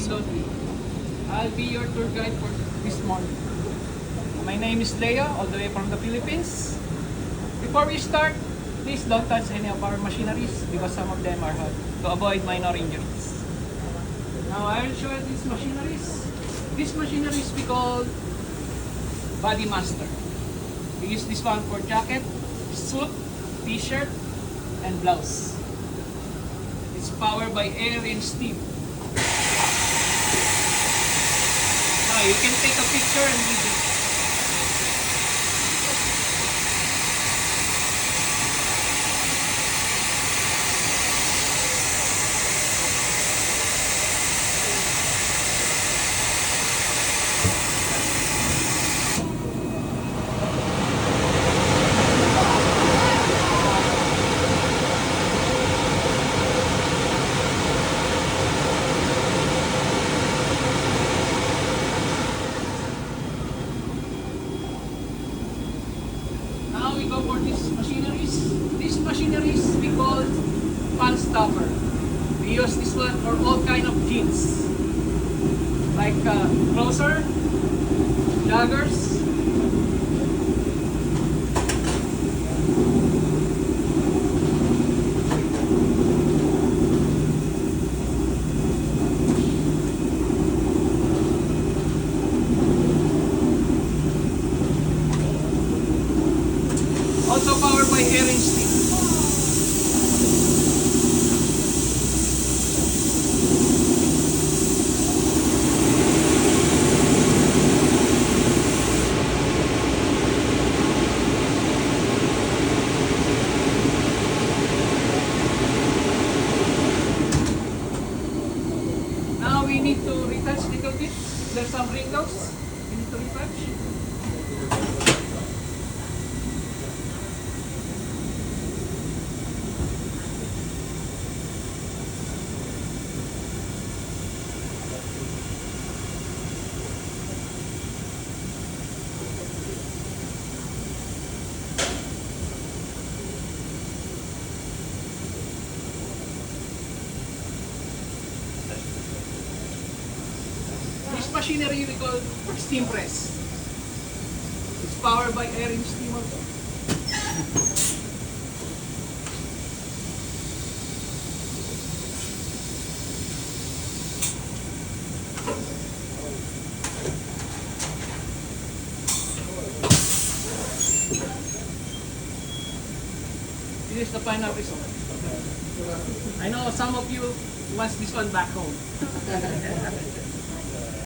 Cruise Laundry. I'll be your tour guide for this morning. My name is Leo, all the way from the Philippines. Before we start, please don't touch any of our machineries because some of them are hot to avoid minor injuries. Now I will show you these machineries. These machineries we call Body Master. We use this one for jacket, suit, t-shirt, and blouse. It's powered by air and steam. Now you can take a picture and video. Now we go for these machineries. These machineries we call pan stopper. We use this one for all kind of jeans, like closer, joggers. Also powered by air and steam. Now we need to retouch a little bit. There's some wrinkles we need to retouch. This machinery we call steam press. It's powered by air and steam also. This is the final result. I know some of you wants this one back home.